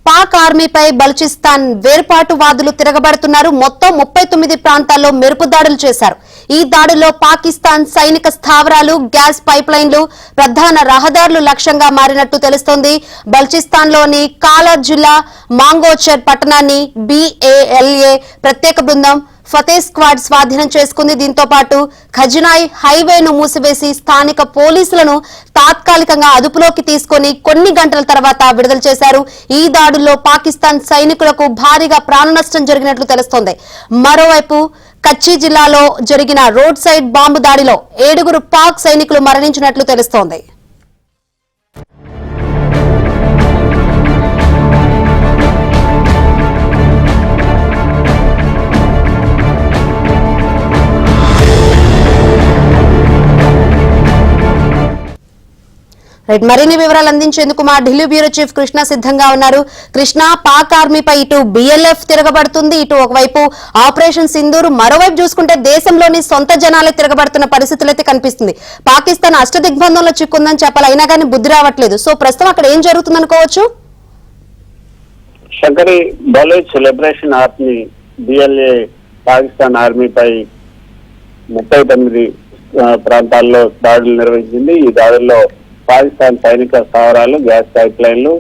పాక్ ఆర్మీపై బలూచిస్తాన్ వేర్పాటువాదులు తిరగబడుతున్నారు. మొత్తం 39 ప్రాంతాల్లో మెరుపు దాడులు చేశారు. ఈ దాడుల్లో పాకిస్తాన్ సైనిక స్థావరాలు, గ్యాస్ పైప్లైన్లు, ప్రధాన రహదారులు లక్ష్యంగా మారినట్టు తెలుస్తోంది. బలూచిస్తాన్లోని కాలర్ జిల్లా మాంగోచర్ పట్టణాన్ని BALA ప్రత్యేక బృందం ఫతే స్క్వాడ్ స్వాధీనం చేసుకుంది. దీంతో పాటు ఖజనాయ్ హైవేను మూసివేసి స్థానిక పోలీసులను తాత్కాలికంగా అదుపులోకి తీసుకుని కొన్ని గంటల తర్వాత విడుదల చేశారు. ఈ దాడుల్లో పాకిస్తాన్ సైనికులకు భారీగా ప్రాణ నష్టం జరిగినట్లు తెలుస్తోంది. మరోవైపు కచ్చి జిల్లాలో జరిగిన రోడ్ సైడ్ బాంబు దాడిలో 7 పాక్ సైనికులు మరణించినట్లు తెలుస్తోంది. మరిన్ని వివరాలు అందించేందుకు మా ఢిల్లీ బ్యూరో చీఫ్ కృష్ణ సిద్ధంగా ఉన్నారు. కృష్ణ, పాక్ ఆర్మీపై ఇటు BLF తిరగబడుతుంది, ఇటు ఒకవైపు ఆపరేషన్ సింధూర్, మరోవైపు చూసుకుంటే దేశంలోని సొంత జనాలే తిరగబడుతున్న పరిస్థితులు అయితే కనిపిస్తుంది. పాకిస్తాన్ అష్టదిగ్బంధంలో చిక్కుందని చెప్పాలి, అయినా కానీ బుద్ధి రావట్లేదు. సో ప్రస్తుతం అక్కడ ఏం జరుగుతుంది అనుకోవచ్చు? Shankari, Baloch liberation army BLA Pakistan ఆర్మీపై 39 ప్రాంతాల్లో దాడులు నిర్వహించింది. ఈ దాడుల్లో పాకిస్తాన్ సైనిక స్థావరాలు, గ్యాస్ పైప్ లైన్లు,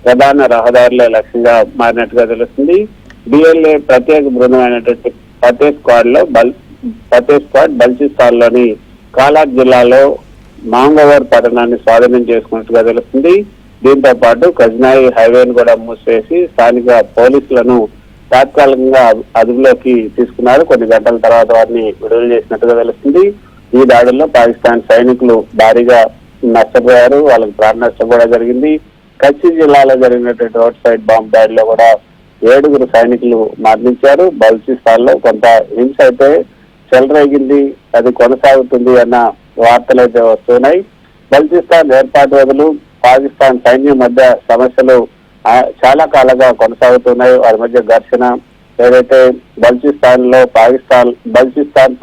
ప్రధాన రహదారుల లక్ష్యంగా మారినట్టుగా తెలుస్తుంది. BLA ప్రత్యేక బృందమైనటువంటి ఫతే స్క్వాడ్ బల్చిస్తాన్ లోని కాలాట్ జిల్లాలో మాంగోవర్ పట్టణాన్ని స్వాధీనం చేసుకున్నట్టుగా తెలుస్తుంది. దీంతో పాటు ఖజనాయి హైవేను కూడా మూసివేసి స్థానిక పోలీసులను తాత్కాలికంగా అదుపులోకి తీసుకున్నారు. కొన్ని గంటల తర్వాత వారిని విడుదల చేసినట్టుగా తెలుస్తుంది. ఈ దాడుల్లో పాకిస్తాన్ సైనికులు భారీగా నష్టపోయారు, వాళ్ళకి ప్రాణ నష్టం కూడా జరిగింది. కచ్చి జిల్లాలో జరిగినటువంటి రోడ్ సైడ్ బాంబ్ దాడిలో కూడా 7 సైనికులు మరణించారు. బలూచిస్తాన్ లో కొంత హింస అయితే చెలరేగింది, అది కొనసాగుతుంది అన్న వార్తలు అయితే వస్తున్నాయి. బలూచిస్తాన్ ఏర్పాటువాదులు, పాకిస్తాన్ సైన్యం మధ్య సమస్యలు చాలా కాలంగా కొనసాగుతున్నాయి. వారి మధ్య ఘర్షణ ఏదైతే బలూచిస్తాన్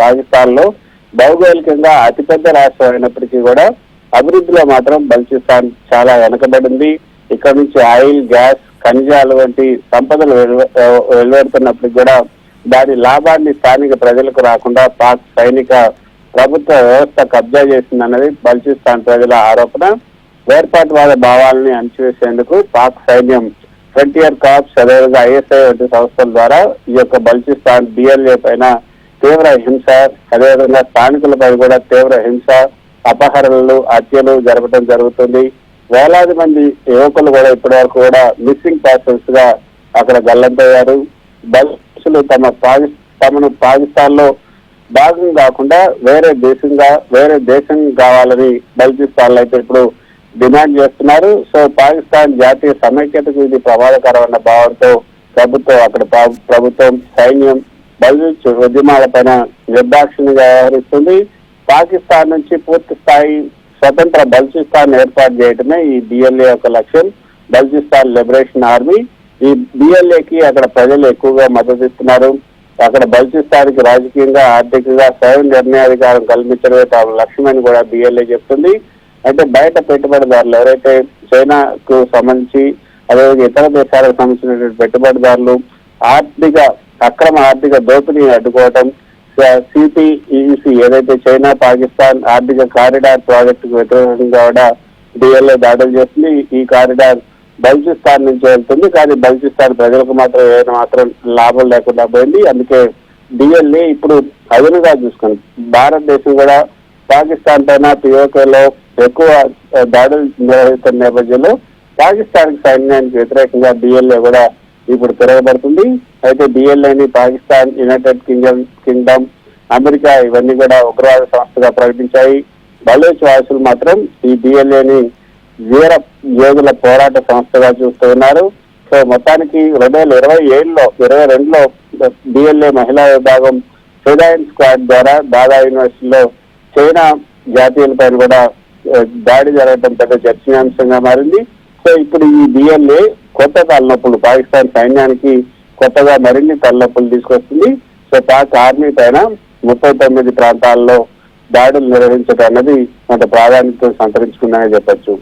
పాకిస్తాన్ లో భౌగోళికంగా అతిపెద్ద రాష్ట్రం అయినప్పటికీ కూడా అభివృద్ధిలో మాత్రం బలూచిస్తాన్ చాలా వెనకబడింది. ఇక్కడ నుంచి ఆయిల్, గ్యాస్, ఖనిజాలు వంటి సంపదలు వెలువడుతున్నప్పటికీ కూడా దాని లాభాన్ని స్థానిక ప్రజలకు రాకుండా పాక్ సైనిక ప్రభుత్వ వ్యవస్థ కబ్జా చేసిందన్నది బలూచిస్తాన్ ప్రజల ఆరోపణ. వేర్పాటువాద భావాలని అణచివేసేందుకు పాక్ సైన్యం ఫ్రంటియర్ కార్ప్స్, అదేవిధంగా ISI వంటి సంస్థల ద్వారా ఈ యొక్క బలూచిస్తాన్ BLA పైన తీవ్ర హింస, అదేవిధంగా స్థానికులపై కూడా తీవ్ర హింస, అపహరణలు, హత్యలు జరపడం జరుగుతుంది. వేలాది మంది యువకులు కూడా ఇప్పటి వరకు కూడా మిస్సింగ్ పర్సన్స్ గా అక్కడ గల్లంతయ్యారు. బలూచులు తమను పాకిస్తాన్ లో భాగం కాకుండా వేరే దేశం కావాలని బలూచిస్తాన్ లో అయితే ఇప్పుడు డిమాండ్ చేస్తున్నారు. సో పాకిస్తాన్ జాతీయ సమైక్యతకు ఇది ప్రమాదకరమైన భావంతో ప్రభుత్వం సైన్యం బలూచ్ ఉద్యమాలపైన నిర్దాక్షిణ్యంగా వ్యవహరిస్తుంది. పాకిస్తాన్ నుంచి పూర్తి స్థాయి స్వతంత్ర బలూచిస్తాన్ ఏర్పాటు చేయడమే ఈ BLA యొక్క లక్ష్యం. బలూచిస్తాన్ లిబరేషన్ ఆర్మీ, ఈ BLAకి అక్కడ ప్రజలు ఎక్కువగా మద్దతు ఇస్తున్నారు. అక్కడ బలూచిస్తాన్కి రాజకీయంగా, ఆర్థికంగా స్వయం నిర్ణయాధికారం కల్పించడమే తమ లక్ష్యమని కూడా BLA చెప్తుంది. అంటే బయట పెట్టుబడిదారులు ఎవరైతే చైనాకు సంబంధించి, అదేవిధంగా ఇతర దేశాలకు సంబంధించినటువంటి పెట్టుబడిదారులు అక్రమ ఆర్థిక దోపిడీని అడ్డుకోవడం, CPEC ఏదైతే చైనా పాకిస్తాన్ ఆర్థిక కారిడార్ ప్రాజెక్టుకు వ్యతిరేకంగా కూడా BLA దాడులు చేస్తుంది. ఈ కారిడార్ బలూచిస్తాన్ నుంచి వెళ్తుంది, కానీ బలూచిస్తాన్ ప్రజలకు మాత్రం లాభం లేకుండా పోయింది. అందుకే BLA ఇప్పుడు అదునుగా చూసుకుంది. భారతదేశం కూడా పాకిస్తాన్ పైన POKలో ఎక్కువ దాడులు నిర్వహిస్తున్న నేపథ్యంలో పాకిస్తాన్ సైన్యానికి వ్యతిరేకంగా BLA కూడా ఇప్పుడు తిరగబడుతుంది. అయితే BLAని పాకిస్తాన్, యునైటెడ్ కింగ్డమ్, అమెరికా ఇవన్నీ కూడా ఉగ్రవాద సంస్థగా ప్రకటించాయి. బలూచ్ వాసులు మాత్రం ఈ BLAని వీర యోధుల పోరాట సంస్థగా చూస్తూ ఉన్నారు. సో మొత్తానికి 2022లో BLA మహిళా విభాగం ఫిదాయిన్ స్క్వాడ్ ద్వారా దాదా యూనివర్సిటీలో చైనా జాతీయులపైన కూడా దాడి జరగడం పెద్ద చర్చనీయాంశంగా మారింది. సో ఇప్పుడు ఈ BLA కొత్త తలనొప్పులు, పాకిస్తాన్ సైన్యానికి కొత్తగా మరిన్ని తలనొప్పులు తీసుకొస్తుంది. సో పాక్ ఆర్మీ పైన 39 ప్రాంతాల్లో దాడులు నిర్వహించడం అన్నది కొంత ప్రాధాన్యత సంతరించుకుందనే చెప్పొచ్చు.